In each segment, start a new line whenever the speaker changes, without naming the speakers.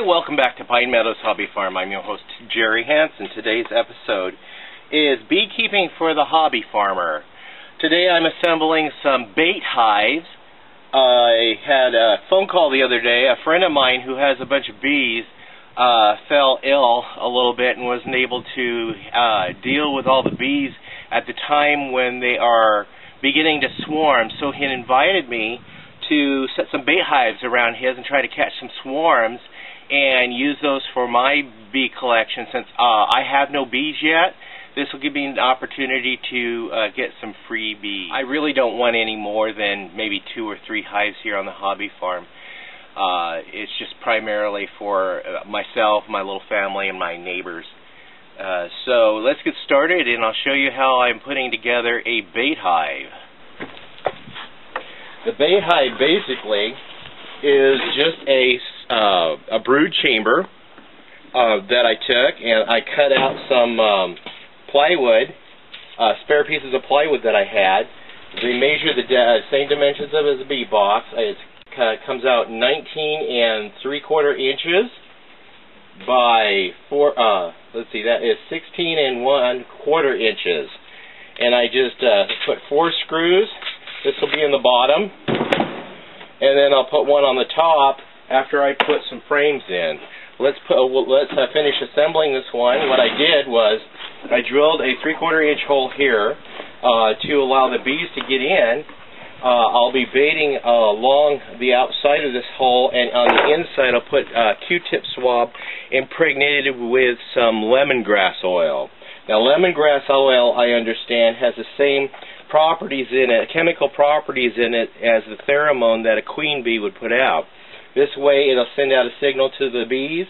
welcome back to Pine Meadows Hobby Farm. I'm your host, Jerry Hansen. Today's episode is beekeeping for the hobby farmer. Today I'm assembling some bait hives. I had a phone call the other day. A friend of mine who has a bunch of bees fell ill a little bit and wasn't able to deal with all the bees at the time when they are beginning to swarm. So he invited me to set some bait hives around his and try to catch some swarms and use those for my bee collection. Since I have no bees yet, this will give me an opportunity to get some free bees. I really don't want any more than maybe 2 or 3 hives here on the hobby farm. It's just primarily for myself, my little family, and my neighbors. So let's get started, and I'll show you how I'm putting together a bait hive. The bait hive basically is just a brood chamber that I took, and I cut out some plywood, spare pieces of plywood that I had. They measure the same dimensions of as a bee box. It comes out 19 3/4 inches by 4. Let's see, that is 16 1/4 inches. And I just put 4 screws. This will be in the bottom, and then I'll put one on the top after I put some frames in. Let's finish assembling this one. What I did was I drilled a 3/4 inch hole here to allow the bees to get in. I'll be baiting along the outside of this hole, and on the inside I'll put Q-tip swab impregnated with some lemongrass oil. Now, lemongrass oil, I understand, has the same properties in it, chemical properties in it, as the pheromone that a queen bee would put out. This way it'll send out a signal to the bees,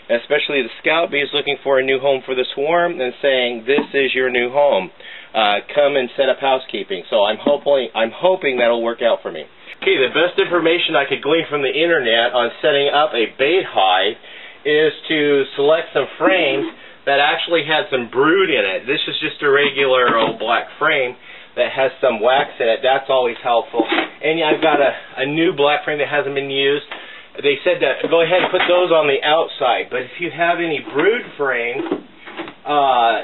especially the scout bees looking for a new home for the swarm, and saying, this is your new home. Come and set up housekeeping. So I'm hoping that'll work out for me. Okay, the best information I could glean from the internet on setting up a bait hive is to select some frames that actually had some brood in it. This is just a regular old black frame that has some wax in it. That's always helpful. And I've got a new black frame that hasn't been used. They said to go ahead and put those on the outside, but if you have any brood frames,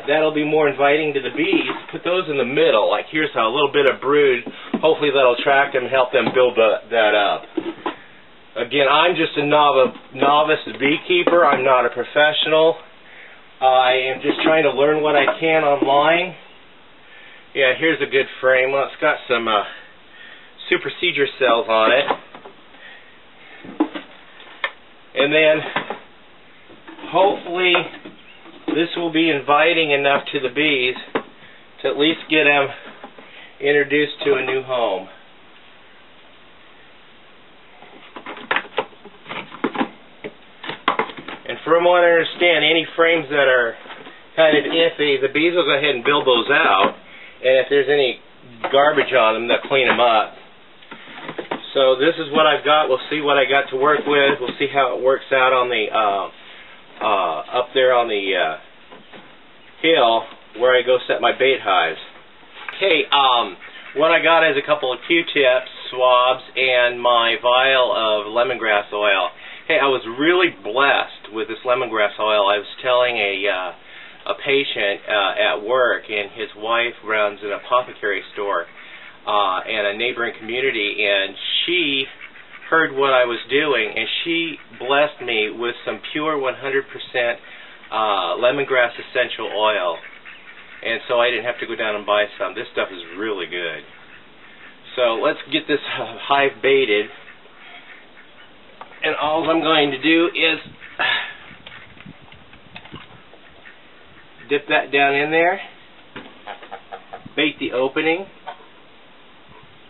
that'll be more inviting to the bees. Put those in the middle. Like, here's a little bit of brood. Hopefully that'll attract them and help them build that up. Again, I'm just a novice beekeeper. I'm not a professional. I am just trying to learn what I can online. Yeah, here's a good frame. Well, it's got some supersedure cells on it. And then, hopefully, this will be inviting enough to the bees to at least get them introduced to a new home. And from what I understand, any frames that are kind of iffy, the bees will go ahead and build those out. And if there's any garbage on them, they'll clean them up. So this is what I've got. We'll see what I got to work with. We'll see how it works out on the up there on the hill where I go set my bait hives. Okay, what I got is a couple of Q-tips, swabs, and my vial of lemongrass oil. Hey, I was really blessed with this lemongrass oil. I was telling a patient at work, and his wife runs an apiary store in a neighboring community, and she heard what I was doing, and she blessed me with some pure 100% lemongrass essential oil, and so I didn't have to go down and buy some. This stuff is really good. So let's get this hive baited, and all I'm going to do is dip that down in there, bait the opening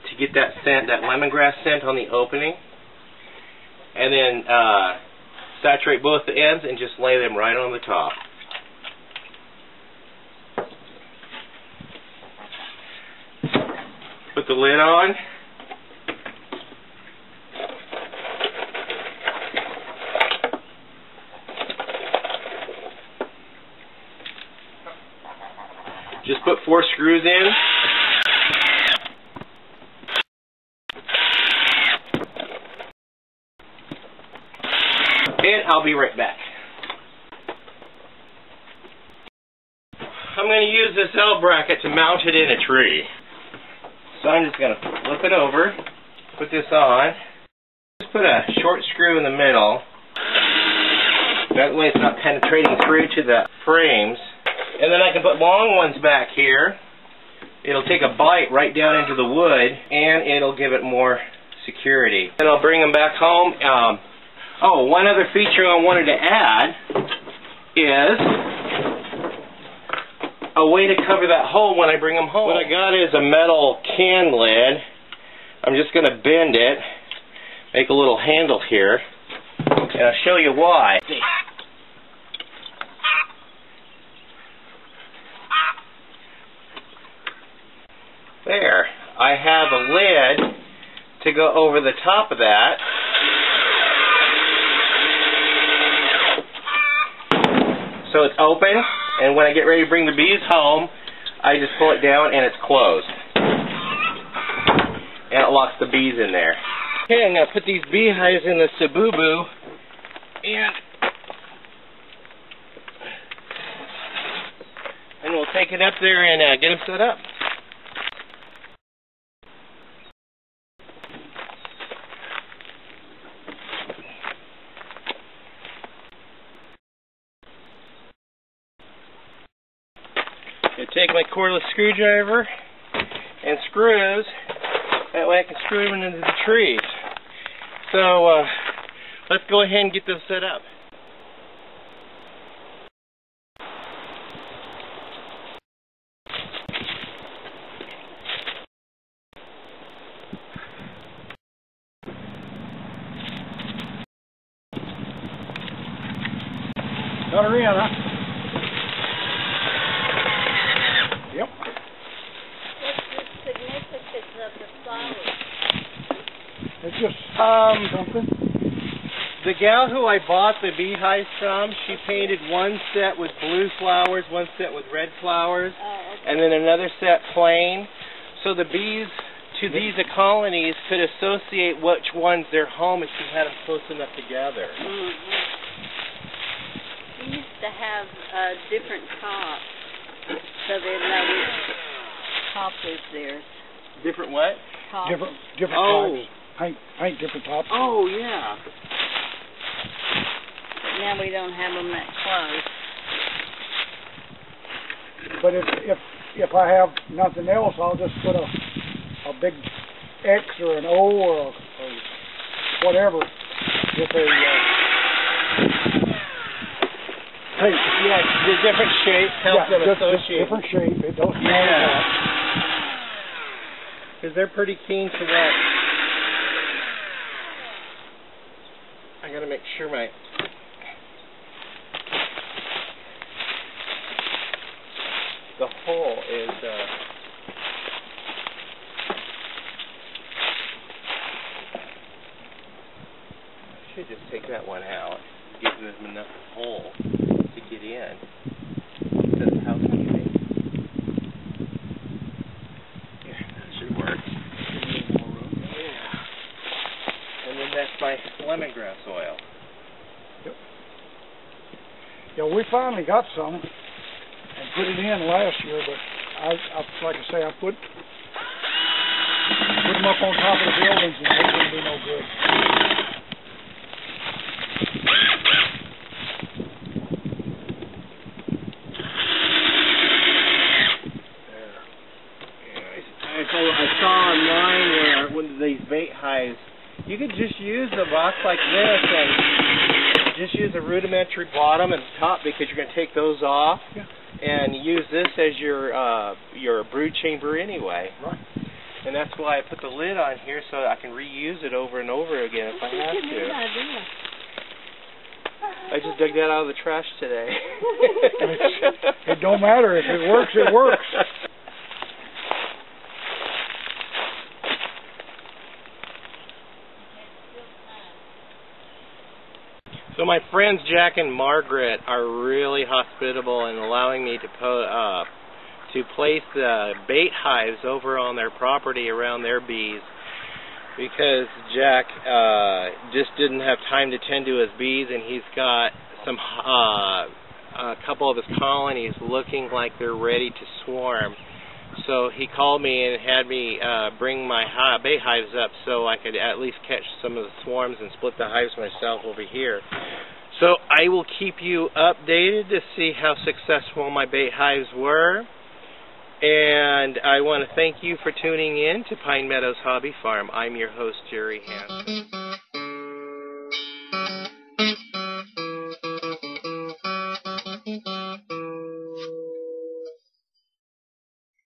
to get that scent, that lemongrass scent on the opening, and then saturate both the ends and just lay them right on the top. Put the lid on. Just put 4 screws in. And I'll be right back. I'm going to use this L bracket to mount it in a tree. So I'm just going to flip it over, put this on, just put a short screw in the middle. That way it's not penetrating through to the frames. And then I can put long ones back here. It'll take a bite right down into the wood, and it'll give it more security. Then I'll bring them back home. One other feature I wanted to add is a way to cover that hole when I bring them home. What I got is a metal can lid. I'm just going to bend it, make a little handle here, and I'll show you why. There. I have a lid to go over the top of that. So it's open, and when I get ready to bring the bees home, I just pull it down and it's closed. And it locks the bees in there. Okay, I'm going to put these beehives in the Sabubu, and we'll take it up there and get them set up. I take my cordless screwdriver and screws. That way I can screw them into the trees. So let's go ahead and get this set up.
Got her in, huh? Yep.
What's the significance of the flowers?
It's just something.
The gal who I bought the beehives from, she painted one set with blue flowers, one set with red flowers, and then another set plain. So the bees to these colonies could associate which one's their home if you had them close enough together.
We used to have different tops, so they'd know which top is theirs.
Different what?
Top.
Different types. Paint different tops.
Oh, yeah.
Now we don't have them that close.
But if I have nothing else, I'll just put a big X or an O or whatever with a tape.
Yeah, the different shapes help them associate.
Different shape. It don't smell that.
Because they're pretty keen to that. I gotta make sure my the hole is I should just take that one out. Give them enough hole to get in. Instead of housekeeping. Yeah, that should work. Yeah. And then that's my lemongrass oil.
Yep. Yeah, we finally got some and put it in last year, but I like I say, I put them up on top of the buildings and they didn't do no good.
I saw online where one of these bait hives, you could just use a box like this and just use a rudimentary bottom and top because you're going to take those off, and use this as your brood chamber anyway.
Right.
And that's why I put the lid on here so that I can reuse it over and over again if I have to.
Good idea.
I just dug that out of the trash today.
It don't matter. If it works, it works.
So my friends Jack and Margaret are really hospitable in allowing me to place the bait hives over on their property around their bees.
because Jack just didn't have time to tend to his bees, and he's got some a couple of his colonies looking like they're ready to swarm. So he called me and had me bring my bait hives up so I could at least catch some of the swarms and split the hives myself over here. So I will keep you updated to see how successful my bait hives were. And I want to thank you for tuning in to Pine Meadows Hobby Farm. I'm your host, Jerry Hansen.